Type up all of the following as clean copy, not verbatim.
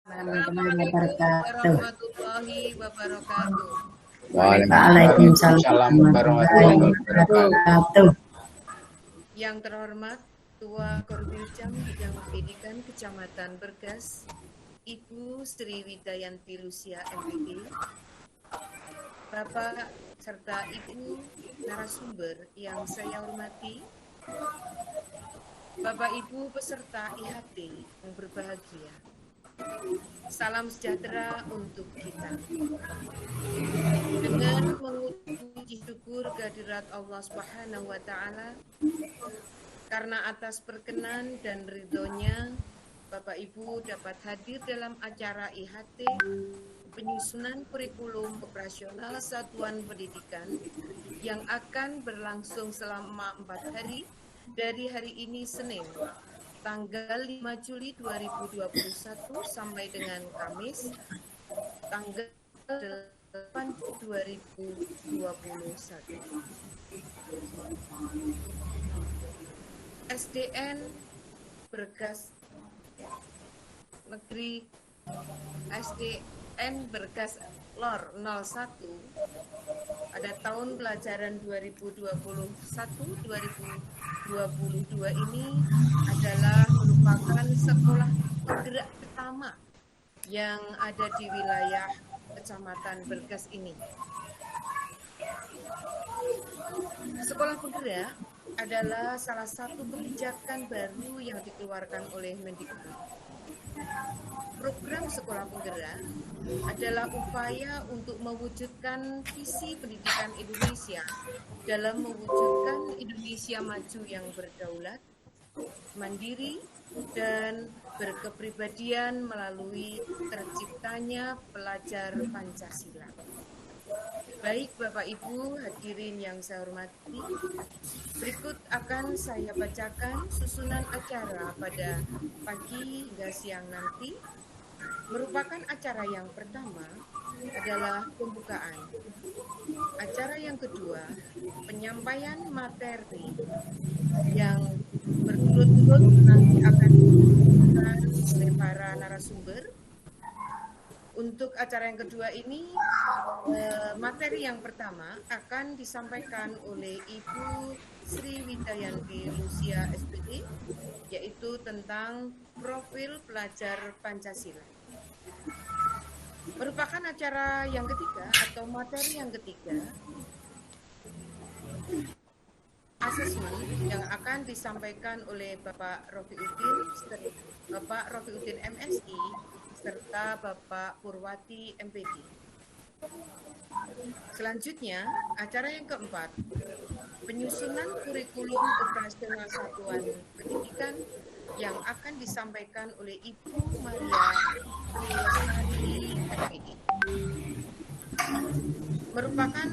Assalamualaikum warahmatullahi wabarakatuh. Waalaikumsalam warahmatullahi wabarakatuh. Yang terhormat Ketua Korbilcam Bidang Pendidikan Kecamatan Bergas, Ibu Sri Widayanti Lucia MPD, Bapak serta Ibu narasumber yang saya hormati, Bapak Ibu peserta IHT yang berbahagia. Salam sejahtera untuk kita. Dengan menguji syukur kehadirat Allah Subhanahu wa Ta'ala, karena atas perkenan dan ridhonya, Bapak Ibu dapat hadir dalam acara IHT penyusunan kurikulum operasional satuan pendidikan yang akan berlangsung selama 4 hari dari hari ini Senin, tanggal 5 Juli 2021 sampai dengan Kamis, tanggal 8 2021. SDN Bergas Negeri SDN Bergas Lor 01 pada tahun pelajaran 2021-2022 ini adalah merupakan sekolah penggerak pertama yang ada di wilayah Kecamatan Bergas ini. Sekolah penggerak adalah salah satu kebijakan baru yang dikeluarkan oleh Mendikbud. Program sekolah penggerak adalah upaya untuk mewujudkan visi pendidikan Indonesia dalam mewujudkan Indonesia maju yang berdaulat, mandiri, dan berkepribadian melalui terciptanya pelajar Pancasila. Baik Bapak Ibu hadirin yang saya hormati, berikut akan saya bacakan susunan acara pada pagi hingga siang nanti. Merupakan acara yang pertama adalah pembukaan. Acara yang kedua, penyampaian materi yang berturut-turut nanti akan disampaikan oleh para narasumber. Untuk acara yang kedua ini, materi yang pertama akan disampaikan oleh Ibu Sri Widayanti Lucia SPD, yaitu tentang profil pelajar Pancasila. Merupakan acara yang ketiga atau materi yang ketiga, asesmen yang akan disampaikan oleh Bapak Rofiuddin MSI, serta Bapak Purwati MPD. Selanjutnya, acara yang keempat, penyusunan kurikulum operasional satuan pendidikan yang akan disampaikan oleh Ibu Maria Lestari MPD. Merupakan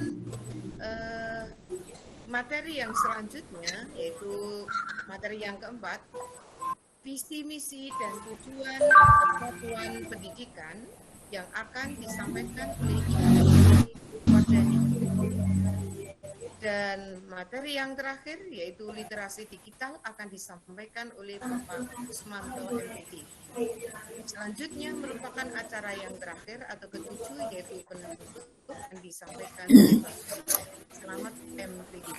materi yang selanjutnya, yaitu materi yang keempat, visi, misi, dan tujuan satuan pendidikan yang akan disampaikan oleh Ibu Wardani. Dan materi yang terakhir, yaitu literasi digital, akan disampaikan oleh Bapak Usmanto MPD. Selanjutnya merupakan acara yang terakhir atau ketujuh, yaitu penutup yang disampaikan oleh Bapak Selamat MPD.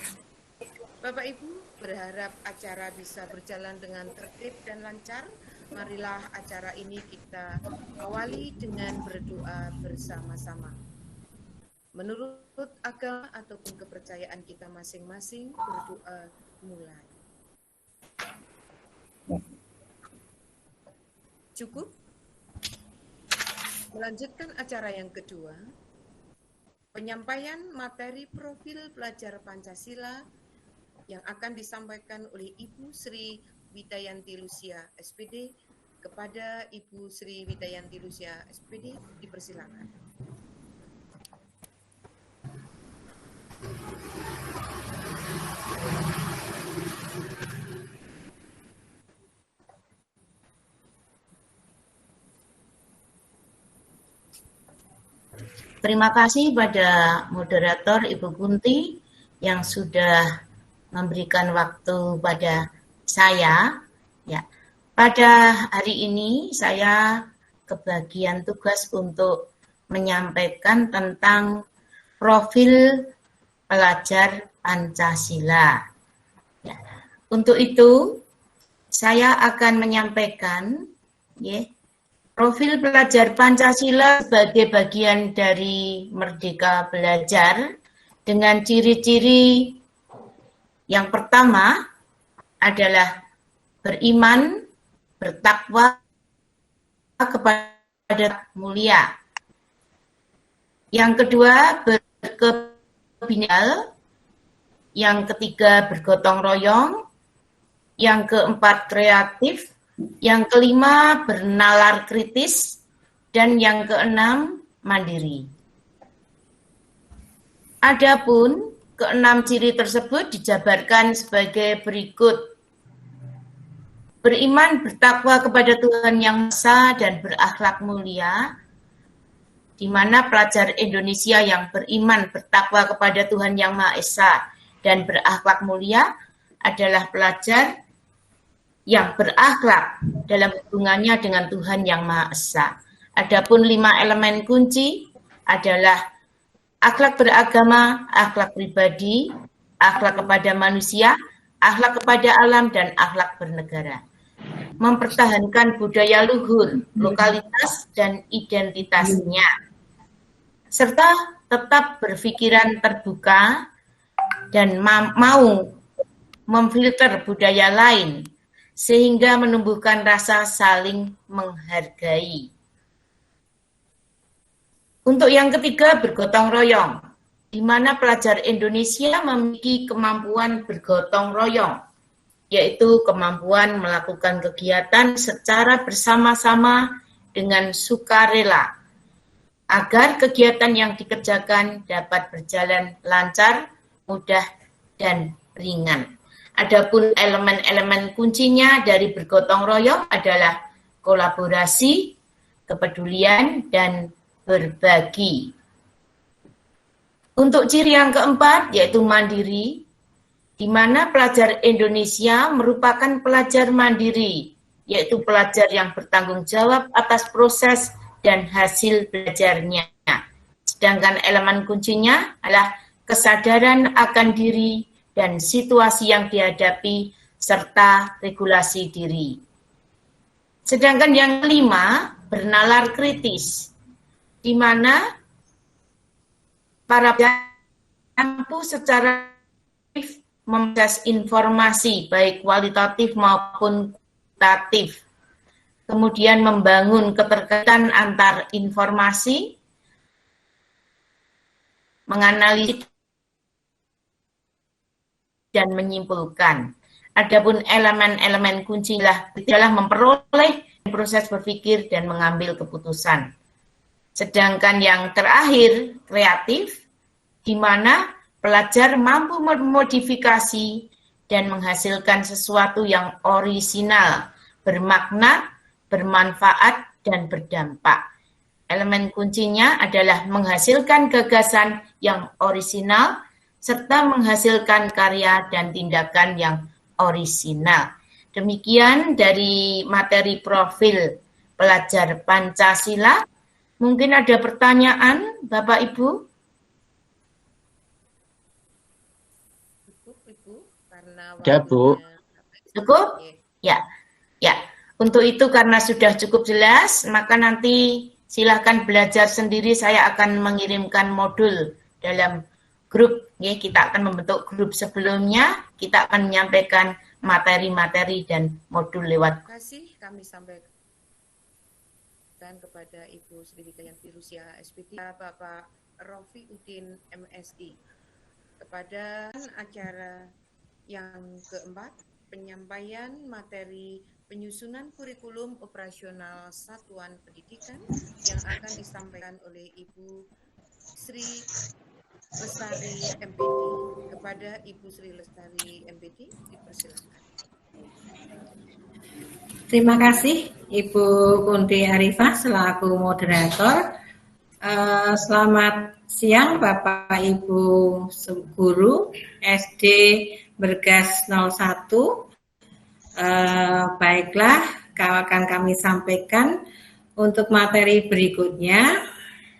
Bapak Ibu berharap acara bisa berjalan dengan tertib dan lancar. Marilah acara ini kita awali dengan berdoa bersama-sama. Menurut agama ataupun kepercayaan kita masing-masing, berdoa mulai. Cukup? Melanjutkan acara yang kedua, penyampaian materi profil pelajar Pancasila yang akan disampaikan oleh Ibu Sri Widayanti Lucia SPD. Kepada Ibu Sri Widayanti Lucia SPD, dipersilakan. Terima kasih pada moderator Ibu Kunti yang sudah memberikan waktu pada saya. Ya, pada hari ini saya kebagian tugas untuk menyampaikan tentang profil pelajar Pancasila. Ya. Untuk itu, saya akan menyampaikan profil pelajar Pancasila sebagai bagian dari Merdeka Belajar dengan ciri-ciri yang pertama adalah beriman, bertakwa kepada mulia. Yang kedua, berkebinekaan. Yang ketiga, bergotong royong. Yang keempat, kreatif. Yang kelima, bernalar kritis. Dan yang keenam, mandiri. Adapun keenam ciri tersebut dijabarkan sebagai berikut. Beriman, bertakwa kepada Tuhan Yang Maha Esa dan berakhlak mulia, di mana pelajar Indonesia yang beriman, bertakwa kepada Tuhan Yang Maha Esa dan berakhlak mulia adalah pelajar yang berakhlak dalam hubungannya dengan Tuhan Yang Maha Esa. Adapun 5 elemen kunci adalah akhlak beragama, akhlak pribadi, akhlak kepada manusia, akhlak kepada alam, dan akhlak bernegara. Mempertahankan budaya luhur, lokalitas, dan identitasnya. Serta tetap berpikiran terbuka dan mau memfilter budaya lain, sehingga menumbuhkan rasa saling menghargai. Untuk yang ketiga, bergotong royong, di mana pelajar Indonesia memiliki kemampuan bergotong royong, yaitu kemampuan melakukan kegiatan secara bersama-sama dengan sukarela, agar kegiatan yang dikerjakan dapat berjalan lancar, mudah, dan ringan. Adapun elemen-elemen kuncinya dari bergotong royong adalah kolaborasi, kepedulian, dan berbagi. Untuk ciri yang keempat, yaitu mandiri, di mana pelajar Indonesia merupakan pelajar mandiri, yaitu pelajar yang bertanggung jawab atas proses dan hasil belajarnya. Sedangkan elemen kuncinya adalah kesadaran akan diri dan situasi yang dihadapi, serta regulasi diri. Sedangkan yang kelima, bernalar kritis, di mana para pelajar mampu secara memproses informasi, baik kualitatif maupun kuantitatif. Kemudian membangun keterkaitan antar informasi, menganalisis, dan menyimpulkan. Adapun elemen-elemen kunci adalah memperoleh proses berpikir dan mengambil keputusan. Sedangkan yang terakhir, kreatif, di mana pelajar mampu memodifikasi dan menghasilkan sesuatu yang orisinal, bermakna, bermanfaat, dan berdampak. Elemen kuncinya adalah menghasilkan gagasan yang orisinal, serta menghasilkan karya dan tindakan yang orisinal. Demikian dari materi profil pelajar Pancasila. Mungkin ada pertanyaan, Bapak Ibu? Ya, Bu. Cukup? Ya. Untuk itu karena sudah cukup jelas, maka nanti silakan belajar sendiri. Saya akan mengirimkan modul dalam grup. Kita akan membentuk grup sebelumnya. Kita akan menyampaikan materi-materi dan modul lewat. Terima kasih kami sampaikan kepada Ibu Sri Wijayanti Rusia SPD, Bapak Rofi Udin MSI, kepada acara yang keempat, penyampaian materi penyusunan kurikulum operasional satuan pendidikan yang akan disampaikan oleh Ibu Sri Lestari MPD. Kepada Ibu Sri Lestari MPD, dipersilakan. Terima kasih Ibu Kunti Arifah selaku moderator. Selamat siang Bapak Ibu guru SD Bergas 01. Baiklah, akan kami sampaikan untuk materi berikutnya,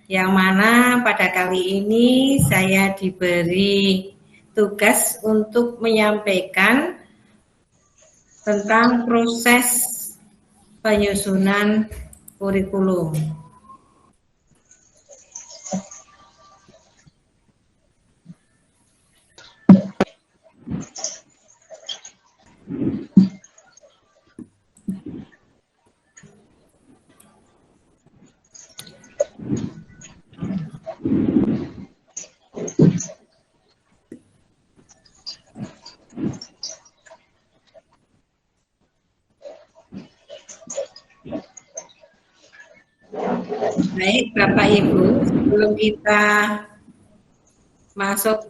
yang mana pada kali ini saya diberi tugas untuk menyampaikan tentang proses penyusunan kurikulum. Baik, Bapak Ibu, sebelum kita masuk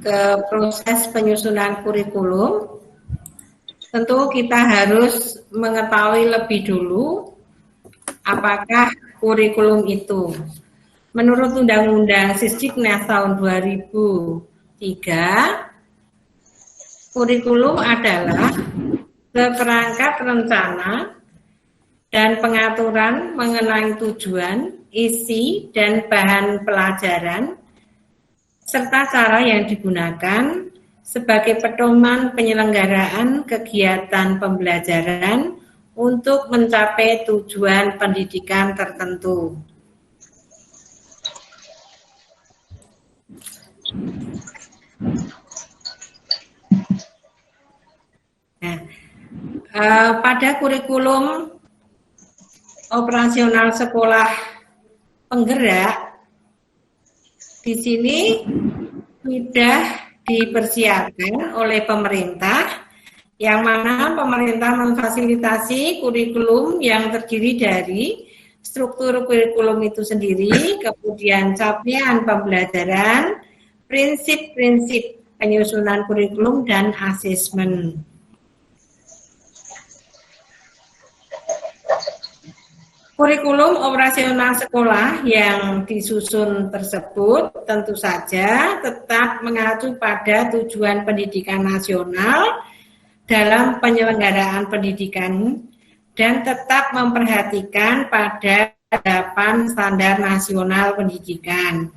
ke proses penyusunan kurikulum, tentu kita harus mengetahui lebih dulu apakah kurikulum itu. Menurut Undang-Undang Sisdiknas tahun 2003, kurikulum adalah seperangkat rencana dan pengaturan mengenai tujuan, isi, dan bahan pelajaran, serta cara yang digunakan sebagai pedoman penyelenggaraan kegiatan pembelajaran untuk mencapai tujuan pendidikan tertentu. Nah, pada kurikulum operasional sekolah penggerak di sini sudah dipersiapkan oleh pemerintah, yang mana pemerintah memfasilitasi kurikulum yang terdiri dari struktur kurikulum itu sendiri, kemudian capaian pembelajaran, prinsip-prinsip penyusunan kurikulum, dan asesmen. Kurikulum operasional sekolah yang disusun tersebut tentu saja tetap mengacu pada tujuan pendidikan nasional dalam penyelenggaraan pendidikan dan tetap memperhatikan pada 8 standar nasional pendidikan.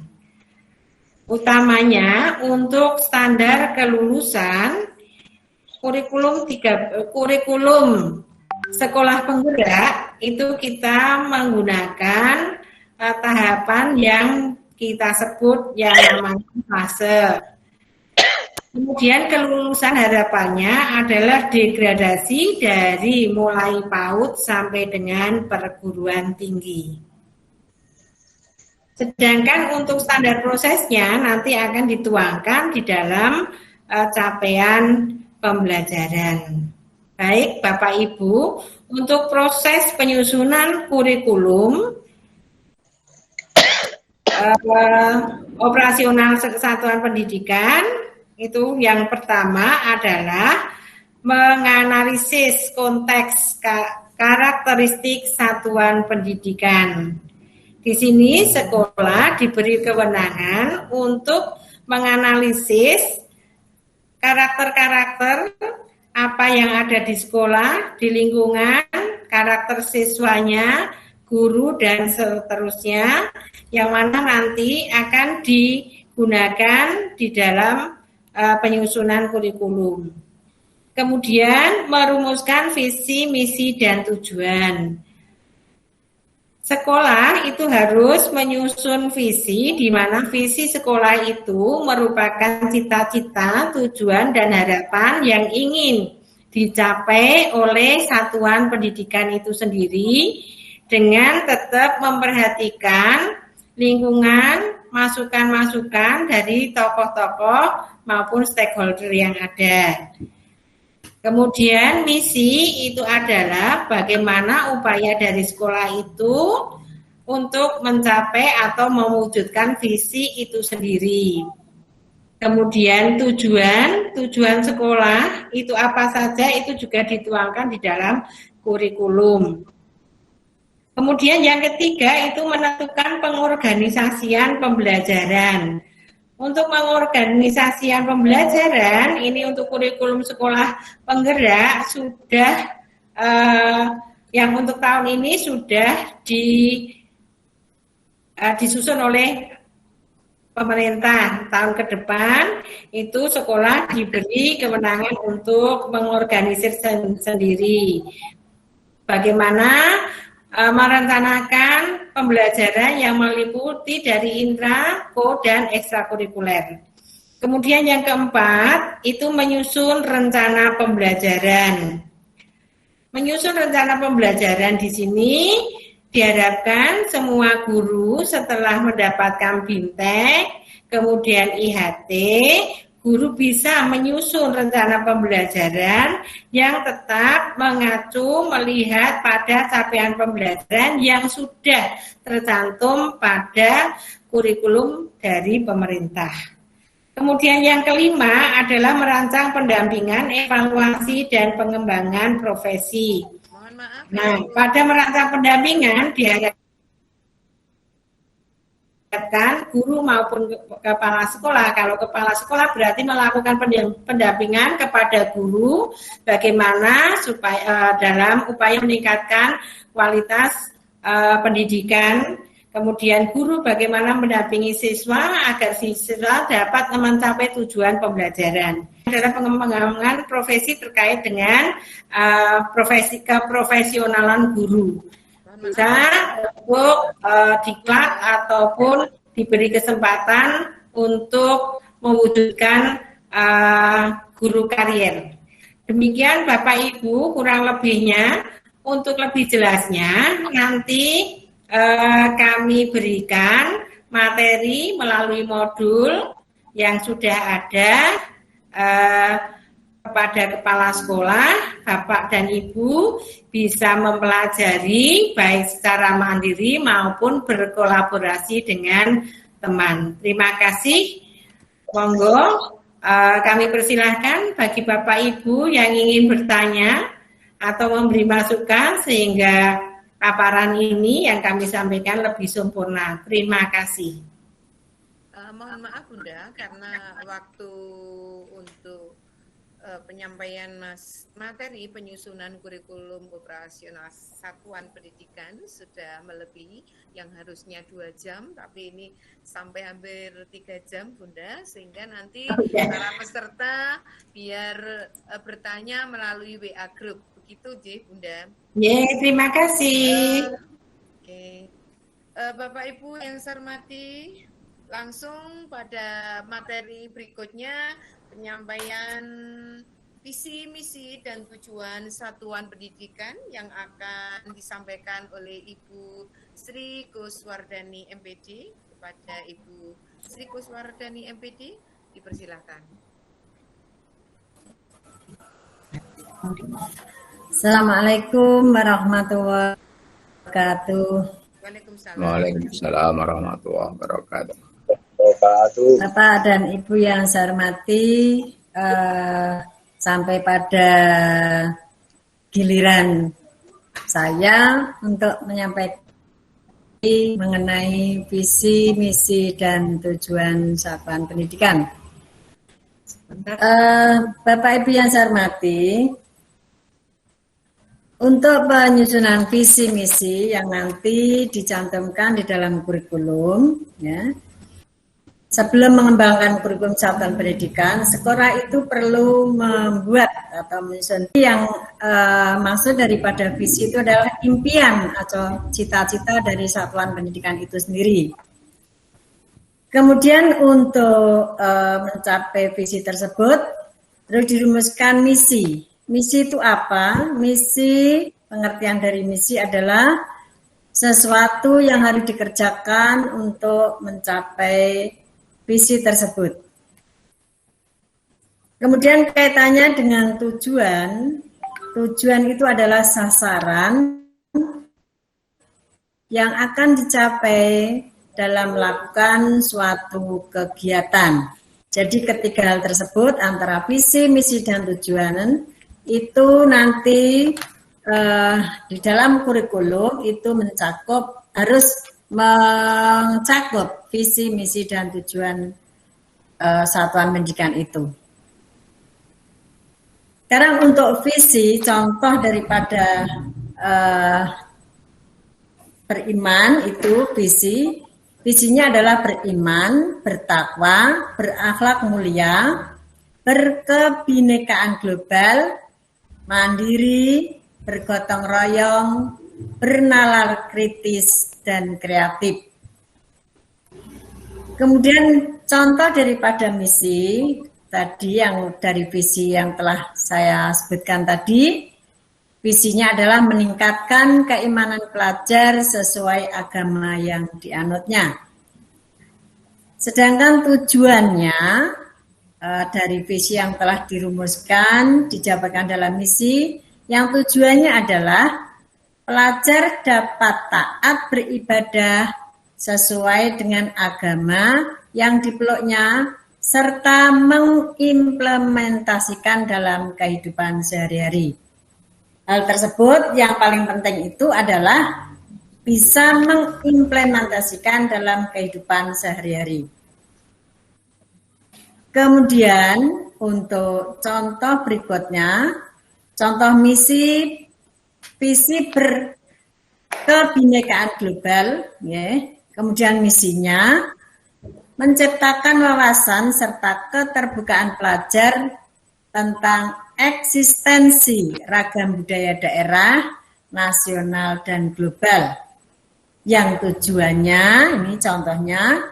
Utamanya untuk standar kelulusan, kurikulum sekolah penggerak itu kita menggunakan tahapan yang kita sebut yang namanya fase. Kemudian kelulusan harapannya adalah degradasi dari mulai PAUD sampai dengan perguruan tinggi. Sedangkan untuk standar prosesnya nanti akan dituangkan di dalam capaian pembelajaran. Baik, Bapak Ibu, untuk proses penyusunan kurikulum operasional satuan pendidikan, itu yang pertama adalah menganalisis konteks karakteristik satuan pendidikan. Di sini sekolah diberi kewenangan untuk menganalisis karakter-karakter apa yang ada di sekolah, di lingkungan, karakter siswanya, guru, dan seterusnya, yang mana nanti akan digunakan di dalam penyusunan kurikulum. Kemudian merumuskan visi, misi, dan tujuan. Sekolah itu harus menyusun visi, di mana visi sekolah itu merupakan cita-cita, tujuan, dan harapan yang ingin dicapai oleh satuan pendidikan itu sendiri, dengan tetap memperhatikan lingkungan, masukan-masukan dari tokoh-tokoh maupun stakeholder yang ada. Kemudian misi itu adalah bagaimana upaya dari sekolah itu untuk mencapai atau mewujudkan visi itu sendiri. Kemudian tujuan sekolah itu apa saja, itu juga dituangkan di dalam kurikulum. Kemudian yang ketiga itu menentukan pengorganisasian pembelajaran. Untuk pengorganisasian pembelajaran, ini untuk kurikulum sekolah penggerak sudah yang untuk tahun ini sudah disusun oleh pemerintah. Tahun ke depan itu sekolah diberi kewenangan untuk mengorganisir sendiri. Bagaimana merencanakan pembelajaran yang meliputi dari intra, ko, dan ekstrakurikuler. Kemudian yang keempat itu menyusun rencana pembelajaran. Menyusun rencana pembelajaran di sini diharapkan semua guru setelah mendapatkan BIMTEK, kemudian IHT, guru bisa menyusun rencana pembelajaran yang tetap mengacu melihat pada capaian pembelajaran yang sudah tercantum pada kurikulum dari pemerintah. Kemudian yang kelima adalah merancang pendampingan, evaluasi, dan pengembangan profesi. Mohon maaf. Nah, pada merancang pendampingan diharapkan guru maupun kepala sekolah. Kalau kepala sekolah berarti melakukan pendampingan kepada guru bagaimana supaya dalam upaya meningkatkan kualitas pendidikan. Kemudian guru bagaimana mendampingi siswa agar siswa dapat mencapai tujuan pembelajaran. Adalah pengembangan profesi terkait dengan keprofesionalan guru. Bisa untuk diklat ataupun diberi kesempatan untuk mewujudkan guru karier. Demikian Bapak Ibu kurang lebihnya. Untuk lebih jelasnya nanti kami berikan materi melalui modul yang sudah ada kepada kepala sekolah, Bapak dan Ibu bisa mempelajari baik secara mandiri maupun berkolaborasi dengan teman. Terima kasih. Monggo kami persilahkan bagi Bapak Ibu yang ingin bertanya atau memberi masukan sehingga paparan ini yang kami sampaikan lebih sempurna. Terima kasih. Mohon maaf Bunda, karena waktu untuk penyampaian materi penyusunan kurikulum operasional satuan pendidikan sudah melebihi yang harusnya 2 jam, tapi ini sampai hampir 3 jam Bunda, sehingga nanti para peserta biar bertanya melalui WA Group. Begitu Ji Bunda. Terima kasih. Bapak Ibu yang saya hormati, langsung pada materi berikutnya penyampaian visi, misi, dan tujuan satuan pendidikan yang akan disampaikan oleh Ibu Sri Kuswardani MPD. Kepada Ibu Sri Kuswardani MPD, dipersilakan. Assalamualaikum warahmatullahi wabarakatuh. Waalaikumsalam warahmatullahi wabarakatuh. Bapak dan Ibu yang saya hormati, sampai pada giliran saya untuk menyampaikan mengenai visi, misi, dan tujuan satuan pendidikan. Bapak Ibu yang saya hormati, untuk penyusunan visi misi yang nanti dicantumkan di dalam kurikulum, ya, sebelum mengembangkan kurikulum satuan pendidikan, sekolah itu perlu membuat atau menyusun yang maksud daripada visi itu adalah impian atau cita-cita dari satuan pendidikan itu sendiri. Kemudian untuk mencapai visi tersebut, terus dirumuskan misi. Misi itu apa? Misi, pengertian dari misi adalah sesuatu yang harus dikerjakan untuk mencapai visi tersebut. Kemudian kaitannya dengan tujuan. Tujuan itu adalah sasaran yang akan dicapai dalam melakukan suatu kegiatan. Jadi ketiga hal tersebut antara visi, misi, dan tujuan itu nanti di dalam kurikulum itu harus mencakup visi, misi, dan tujuan satuan pendidikan itu. Sekarang untuk visi, contoh daripada beriman itu visinya adalah beriman, bertakwa, berakhlak mulia, berkebinekaan global, mandiri, bergotong royong, bernalar kritis dan kreatif. Kemudian contoh daripada misi tadi yang dari visi yang telah saya sebutkan tadi, visinya adalah meningkatkan keimanan pelajar sesuai agama yang dianutnya. Sedangkan tujuannya dari visi yang telah dirumuskan, dijabarkan dalam misi, yang tujuannya adalah pelajar dapat taat beribadah sesuai dengan agama yang dipeluknya serta mengimplementasikan dalam kehidupan sehari-hari. Hal tersebut yang paling penting itu adalah bisa mengimplementasikan dalam kehidupan sehari-hari. Kemudian untuk contoh berikutnya, contoh misi visi berkebinekaan global, ya. Kemudian misinya menciptakan wawasan serta keterbukaan pelajar tentang eksistensi ragam budaya daerah, nasional, dan global. Yang tujuannya, ini contohnya,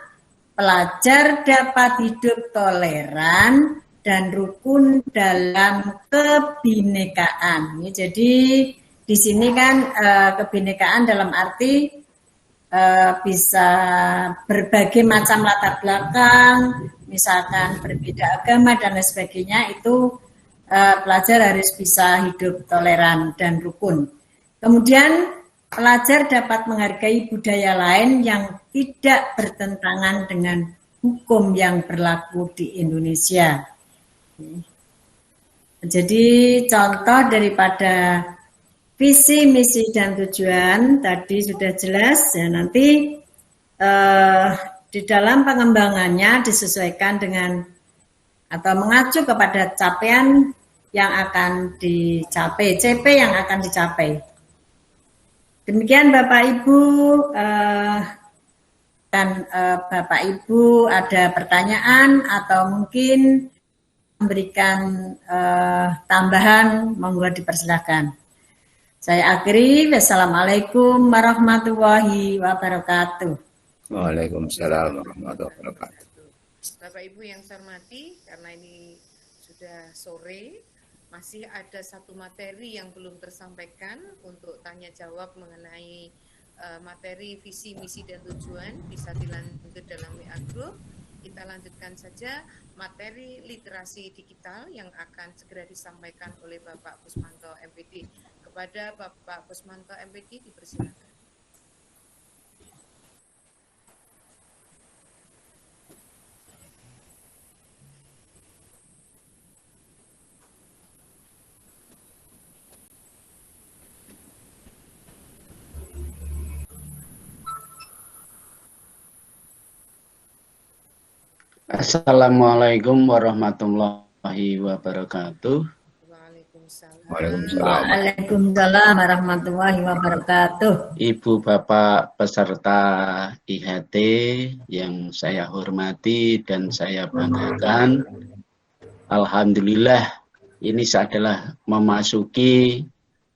pelajar dapat hidup toleran dan rukun dalam kebinekaan. Ini jadi di sini kan kebinekaan dalam arti bisa berbagai macam latar belakang, misalkan berbeda agama dan lain sebagainya, itu pelajar harus bisa hidup toleran dan rukun. Kemudian pelajar dapat menghargai budaya lain yang tidak bertentangan dengan hukum yang berlaku di Indonesia. Jadi contoh daripada visi, misi, dan tujuan tadi sudah jelas, ya. Nanti di dalam pengembangannya disesuaikan dengan atau mengacu kepada capaian yang akan dicapai, CP yang akan dicapai. Demikian Bapak Ibu, dan Bapak Ibu ada pertanyaan atau mungkin memberikan tambahan, monggo dipersilakan. Saya akhiri. Wassalamualaikum warahmatullahi wabarakatuh. Waalaikumsalam warahmatullahi wabarakatuh. Bapak Ibu yang saya hormati, karena ini sudah sore, masih ada satu materi yang belum tersampaikan untuk tanya jawab mengenai materi visi, misi, dan tujuan. Bisa dilanjut dalam WA Group. Kita lanjutkan saja materi literasi digital yang akan segera disampaikan oleh Bapak Kusmanto MPD. Kepada Bapak Kusmanto MPD dipersilakan. Assalamualaikum warahmatullahi wabarakatuh. Waalaikumsalam warahmatullahi wabarakatuh. Ibu Bapak peserta IHT yang saya hormati dan saya banggakan, alhamdulillah ini adalah memasuki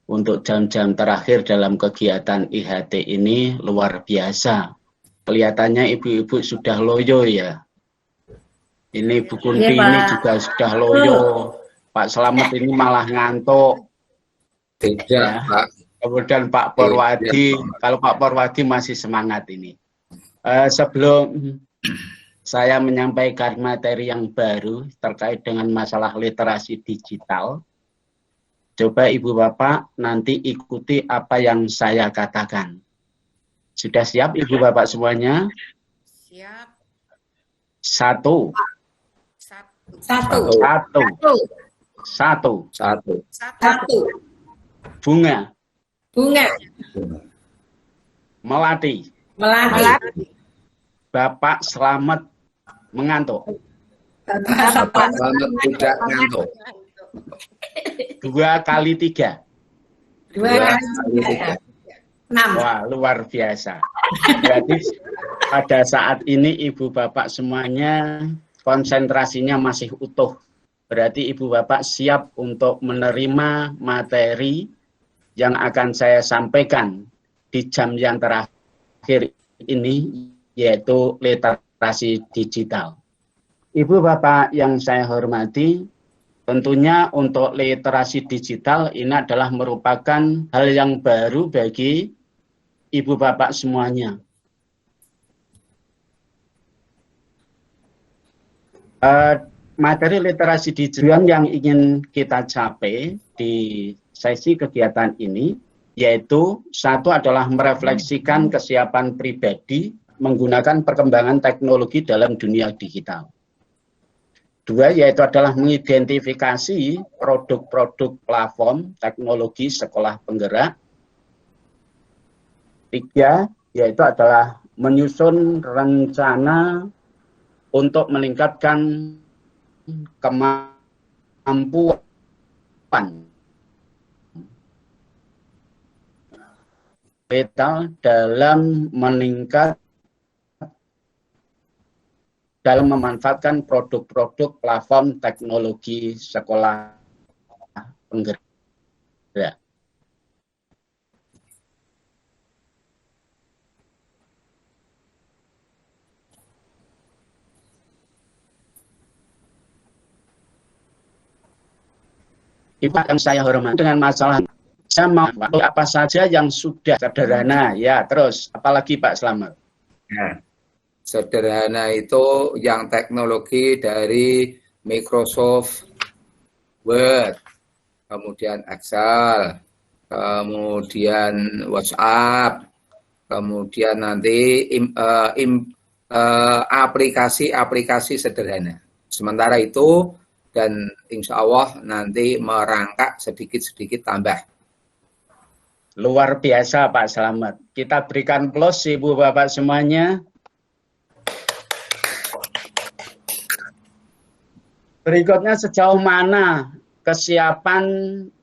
untuk jam-jam terakhir dalam kegiatan IHT ini luar biasa. Kelihatannya ibu-ibu sudah loyo ya. Ini Bu Kunti ini juga sudah loyo. Pak Slamet ini malah ngantuk. Tidak, ya. Pak. Kemudian Pak Porwadi, kalau Pak Porwadi masih semangat ini. Sebelum saya menyampaikan materi yang baru terkait dengan masalah literasi digital, coba Ibu Bapak nanti ikuti apa yang saya katakan. Sudah siap Ibu Bapak semuanya? Siap. Satu. Bunga. Melati. Bapak Slamet mengantuk. Bapak Slamet tidak ngantuk. 2 kali 3. Dua kali 3. 6. Wah, luar biasa. Berarti pada saat ini Ibu Bapak semuanya konsentrasinya masih utuh. Berarti Ibu Bapak siap untuk menerima materi yang akan saya sampaikan di jam yang terakhir ini, yaitu literasi digital. Ibu Bapak yang saya hormati, tentunya untuk literasi digital ini adalah merupakan hal yang baru bagi Ibu Bapak semuanya. Materi literasi digital yang ingin kita capai di sesi kegiatan ini, yaitu satu adalah merefleksikan kesiapan pribadi menggunakan perkembangan teknologi dalam dunia digital. Dua, yaitu adalah mengidentifikasi produk-produk platform teknologi sekolah penggerak. Tiga, yaitu adalah menyusun rencana untuk meningkatkan kemampuan dalam memanfaatkan produk-produk platform teknologi sekolah penggerak. Ibu akan saya hormati dengan masalah sama apa saja yang sudah sederhana, ya. Terus apalagi Pak Slamet? Nah, sederhana itu yang teknologi dari Microsoft Word, kemudian Excel, kemudian WhatsApp, kemudian nanti aplikasi-aplikasi sederhana. Sementara itu, dan insya Allah nanti merangkak sedikit-sedikit tambah. Luar biasa Pak Slamet. Kita berikan plus Ibu Bapak semuanya. Berikutnya, sejauh mana kesiapan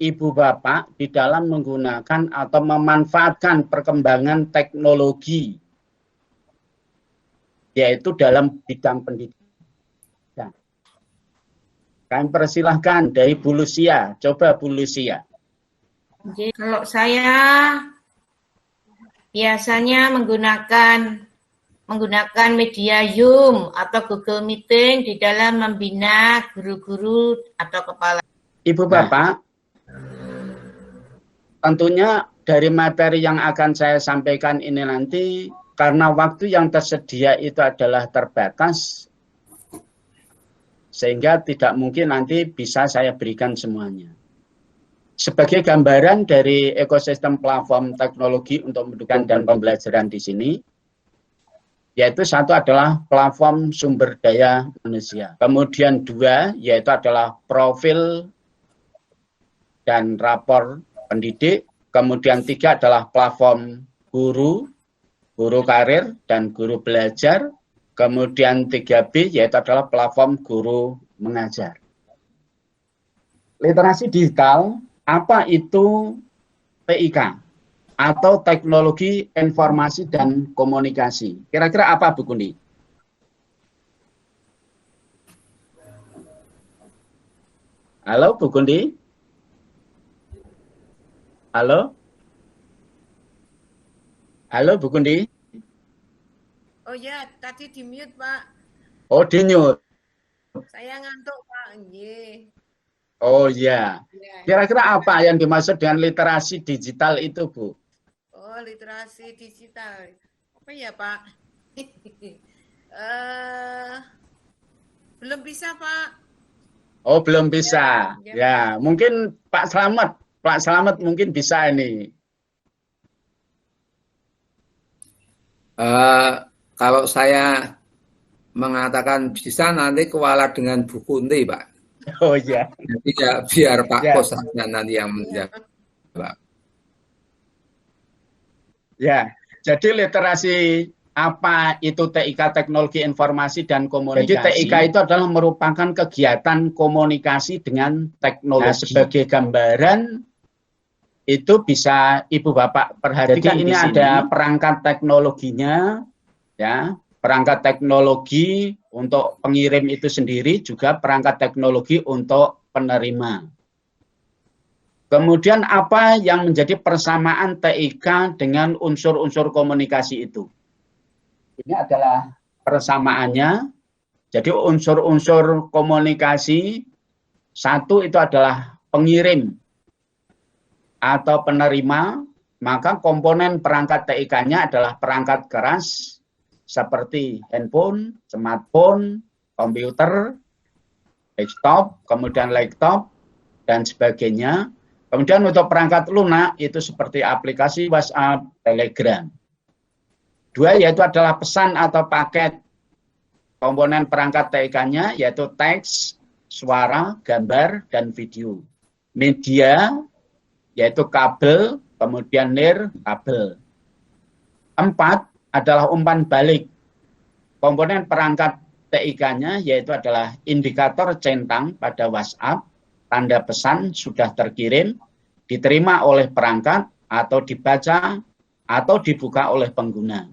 Ibu Bapak di dalam menggunakan atau memanfaatkan perkembangan teknologi, yaitu dalam bidang pendidikan. Kami persilahkan dari Bu Lucia. Coba Bu Lucia. Jadi, kalau saya biasanya menggunakan media Zoom atau Google Meeting di dalam membina guru-guru atau kepala. Ibu Bapak, tentunya dari materi yang akan saya sampaikan ini nanti, karena waktu yang tersedia itu adalah terbatas, sehingga tidak mungkin nanti bisa saya berikan semuanya. Sebagai gambaran dari ekosistem platform teknologi untuk pendidikan dan pembelajaran di sini, yaitu satu adalah platform sumber daya manusia. Kemudian dua, yaitu adalah profil dan rapor pendidik. Kemudian tiga adalah platform guru karir dan guru belajar. Kemudian 3B yaitu adalah platform guru mengajar. Literasi digital, apa itu TIK? Atau teknologi informasi dan komunikasi. Kira-kira apa Bu Kundi? Halo Bu Kundi? Halo? Halo Bu Kundi? Oh ya, tadi di mute Pak. Oh di mute. Saya ngantuk Pak. Nggih. Oh iya. Ya. Kira-kira apa yang dimaksud dengan literasi digital itu Bu? Oh, literasi digital. Apa ya Pak? Belum bisa Pak. Oh belum bisa. Ya, mungkin Pak Slamet mungkin bisa ini. Kalau saya mengatakan bisa, nanti kualat dengan Bu Kunti, Pak. Oh iya. Jadi ya biar Pak Ya. Kos nanti yang menjawab. Pak. Ya, jadi literasi apa itu TIK, teknologi informasi dan komunikasi. Jadi TIK itu adalah merupakan kegiatan komunikasi dengan teknologi. Nah, sebagai gambaran, itu bisa Ibu Bapak perhatikan. Jadi ini ada perangkat teknologinya, ya, perangkat teknologi untuk pengirim itu sendiri, juga perangkat teknologi untuk penerima. Kemudian apa yang menjadi persamaan TIK dengan unsur-unsur komunikasi itu? Ini adalah persamaannya. Jadi unsur-unsur komunikasi, satu itu adalah pengirim atau penerima, maka komponen perangkat TIK-nya adalah perangkat keras seperti handphone, smartphone, komputer, desktop, kemudian laptop, dan sebagainya. Kemudian untuk perangkat lunak itu seperti aplikasi WhatsApp, Telegram. Dua yaitu adalah pesan atau paket. Komponen perangkat TIK-nya yaitu teks, suara, gambar, dan video. Media yaitu kabel, kemudian kabel. 4 adalah umpan balik. Komponen perangkat TIK-nya yaitu adalah indikator centang pada WhatsApp, tanda pesan sudah terkirim, diterima oleh perangkat, atau dibaca, atau dibuka oleh pengguna.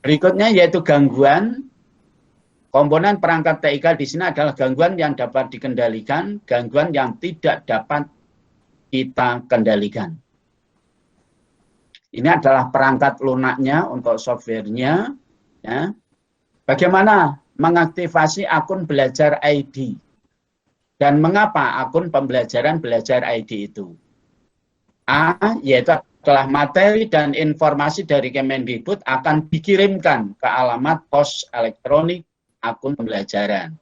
Berikutnya yaitu gangguan. Komponen perangkat TIK di sini adalah gangguan yang dapat dikendalikan, gangguan yang tidak dapat kita kendalikan. Ini adalah perangkat lunaknya untuk softwarenya. Ya. Bagaimana mengaktifasi akun belajar ID? Dan mengapa akun pembelajaran belajar ID itu? A, yaitu adalah materi dan informasi dari Kemendikbud akan dikirimkan ke alamat pos elektronik akun pembelajaran.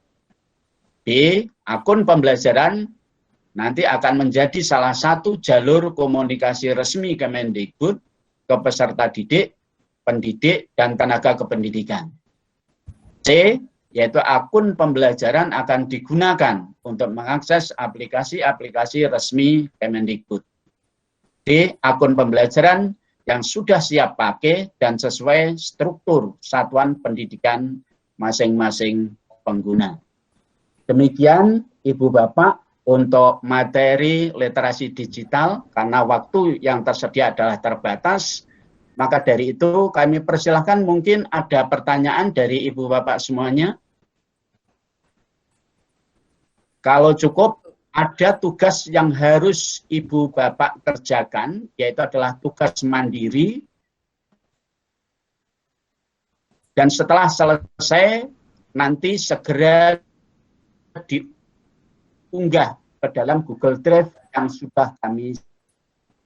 B, akun pembelajaran nanti akan menjadi salah satu jalur komunikasi resmi Kemendikbud ke peserta didik, pendidik, dan tenaga kependidikan. C, yaitu akun pembelajaran akan digunakan untuk mengakses aplikasi-aplikasi resmi Kemendikbud. D, akun pembelajaran yang sudah siap pakai dan sesuai struktur satuan pendidikan masing-masing pengguna. Demikian Ibu Bapak untuk materi literasi digital, karena waktu yang tersedia adalah terbatas, maka dari itu kami persilahkan mungkin ada pertanyaan dari Ibu Bapak semuanya. Kalau cukup, ada tugas yang harus Ibu Bapak kerjakan, yaitu adalah tugas mandiri. Dan setelah selesai, nanti segera diunggah ke dalam Google Drive yang sudah kami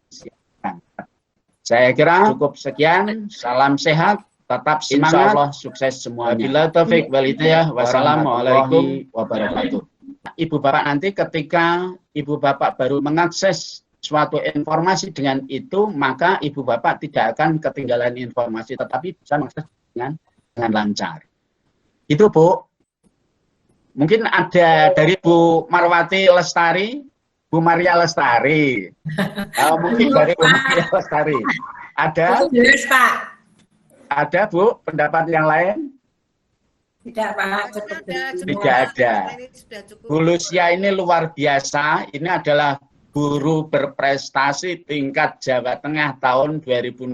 siapkan. Saya kira cukup sekian. Salam sehat, tetap semangat, insya Allah sukses semuanya. Wabillahi taufiq wal hidayah. Wassalamualaikum wabarakatuh. Ibu Bapak nanti ketika Ibu Bapak baru mengakses suatu informasi dengan itu, maka Ibu Bapak tidak akan ketinggalan informasi, tetapi bisa mengakses dengan lancar. Itu Bu. Mungkin ada dari Bu Marwati Lestari, Bu Maria Lestari. Mungkin dari Bu Maria Lestari. Ada? Yes, Pak. Ada Bu, pendapat yang lain? Tidak, Pak. Tidak ada. Bu Lucia ini luar biasa. Ini adalah guru berprestasi tingkat Jawa Tengah tahun 2016.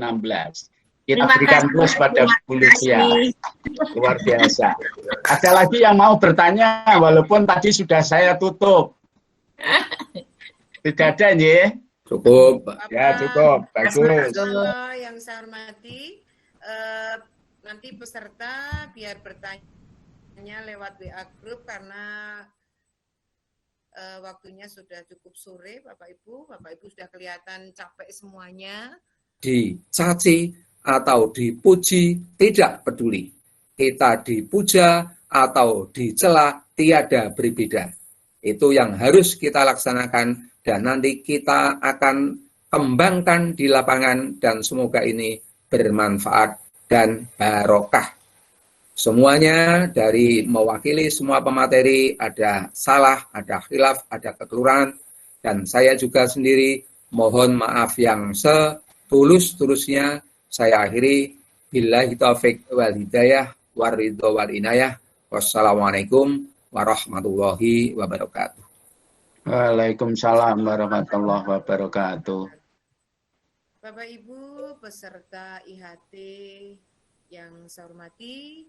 Kita berikan plus pada Bu Lucia. Luar biasa. Ada lagi yang mau bertanya, walaupun tadi sudah saya tutup. Tidak ada, ya? Cukup. Ya, cukup. Bagus. Yang saya hormati, nanti peserta biar bertanya lewat WA Group karena waktunya sudah cukup sore, Bapak Ibu. Bapak Ibu sudah kelihatan capek semuanya. Dicaci atau dipuji tidak peduli. Kita dipuja atau dicela tiada berbeda. Itu yang harus kita laksanakan dan nanti kita akan kembangkan di lapangan dan semoga ini bermanfaat dan barokah. Semuanya dari mewakili semua pemateri, ada salah, ada khilaf, ada kekeliruan, dan saya juga sendiri mohon maaf yang setulus-tulusnya. Saya akhiri, billahi taufiq wal hidayah, waridho wal inayah. Wassalamualaikum warahmatullahi wabarakatuh. Waalaikumsalam warahmatullahi wabarakatuh. Bapak Ibu peserta IHT yang saya hormati,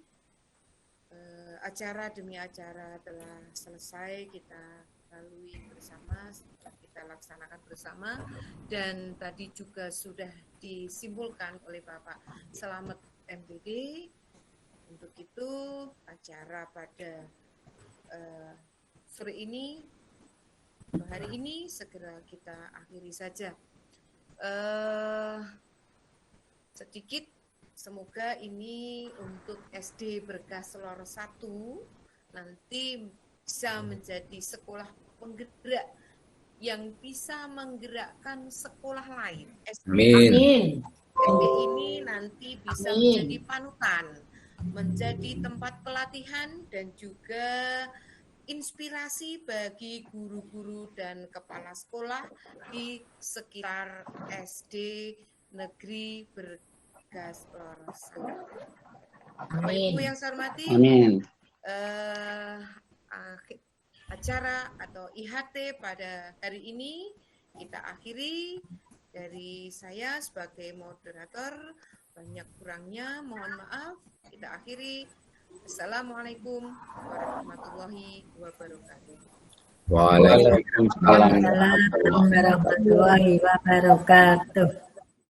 acara demi acara telah selesai kita lalui bersama, kita laksanakan bersama, dan tadi juga sudah disimpulkan oleh Bapak Selamet MPD. Untuk itu acara pada sore ini, hari ini segera kita akhiri saja. Sedikit, semoga ini untuk SD Berkas Lor 1 nanti bisa menjadi sekolah penggerak yang bisa menggerakkan sekolah lain. Amin. SD ini nanti bisa menjadi panutan, menjadi tempat pelatihan dan juga inspirasi bagi guru-guru dan kepala sekolah di sekitar SD Negeri Berkas Lor 1. Bapak Ibu yang saya hormati, Amin. Acara atau IHT pada hari ini kita akhiri. Dari saya sebagai moderator, banyak kurangnya mohon maaf, kita akhiri. Assalamualaikum warahmatullahi wabarakatuh. Waalaikumsalam Waalaikumsalam warahmatullahi wabarakatuh.